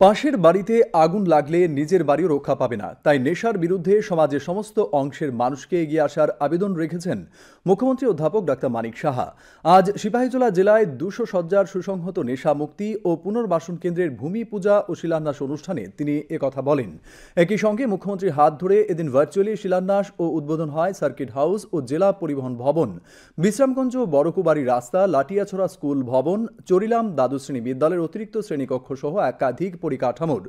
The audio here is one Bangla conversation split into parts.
পাশের বাড়িতে আগুন লাগলে নিজের বাড়িও রক্ষা পাবে না, তাই নেশার বিরুদ্ধে সমাজের সমস্ত অংশের মানুষকে এগিয়ে আসার আবেদন রেখেছেন মুখ্যমন্ত্রী অধ্যাপক ডক্টর মানিক সাহা। আজ সিপাহীজলা জেলায় 200 শয্যার সুসংহত নেশা মুক্তি ও পুনর্বাসন কেন্দ্রের ভূমি পূজা ও শিলান্যাস অনুষ্ঠানে তিনি একথা বলেন। একই সঙ্গে মুখ্যমন্ত্রীর হাত ধরে এদিন ভার্চুয়ালি শিলান্যাস ও উদ্বোধন হয় সার্কিট হাউস ও জেলা পরিবহন ভবন, বিশ্রামগঞ্জ বড়কুবাড়ি রাস্তা, লাটিয়াছড়া স্কুল ভবন, চরিলাম দ্বাদশ শ্রেণী বিদ্যালয়ের অতিরিক্ত শ্রেণীকক্ষ সহ একাধিক পরিকাঠামোর।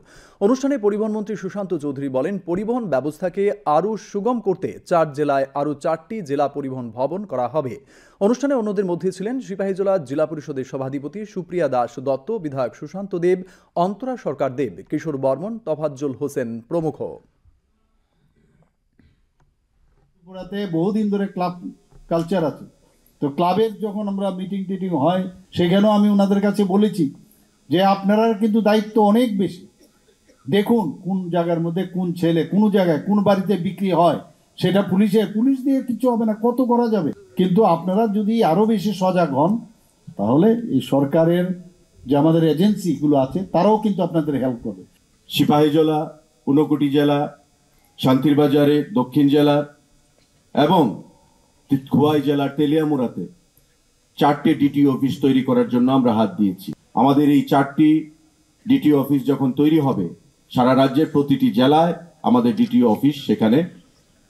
অনুষ্ঠানে পরিবহন মন্ত্রী সুশান্ত চৌধুরী বলেন, পরিবহন ব্যবস্থাকে আরও সুগম করতে 4 জেলায় আরও 4টি জেলা পরিবহন ভবন করা হবে। অনুষ্ঠানে অন্যদের মধ্যে ছিলেন সিপাহীজলা জেলা পরিষদের সভাধিপতি সুপ্রিয়া দাস দত্ত, বিধায়ক সুশান্ত দেব, অন্তরা সরকার দেব, কিশোর বর্মন, তফাজ্জল হোসেন প্রমুখ। বহুদিন ধরে ক্লাব কালচার আছে, তো ক্লাবের যখন আমরা মিটিং হয় সেখানেও আমি ওনাদের কাছে বলেছি যে আপনারা কিন্তু দায়িত্ব অনেক বেশি। দেখুন কোন জায়গার মধ্যে কোন ছেলে কোন জায়গায় কোন বাড়িতে বিক্রি হয়, সেটা পুলিশ দিয়ে কিছু হবে না, কত করা যাবে। কিন্তু আপনারা যদি আরো বেশি সজাগ হন তাহলে এই সরকারের যে আমাদের এজেন্সিগুলো আছে তারাও কিন্তু আপনাদের হেল্প করবে। সিপাহীজলা, ঊনকোটি জেলা, শান্তিরবাজারে দক্ষিণ জেলা এবং খোয়াই জেলার তেলিয়ামুড়াতে 4টে ডিটিও অফিস তৈরি করার জন্য আমরা হাত দিয়েছি। আমাদের এই 4টি ডিটিও অফিস যখন তৈরি হবে, সারা রাজ্যের প্রতিটি জেলায় আমাদের ডিটিও অফিস সেখানে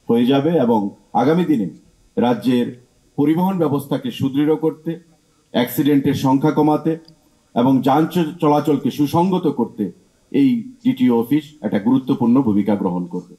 হয়ে যাবে এবং আগামী দিনে রাজ্যের পরিবহন ব্যবস্থাকে সুদৃঢ় করতে, অ্যাক্সিডেন্টের সংখ্যা কমাতে এবং যান চলাচলকে সুসংগত করতে এই ডিটিও অফিস একটা গুরুত্বপূর্ণ ভূমিকা গ্রহণ করবে।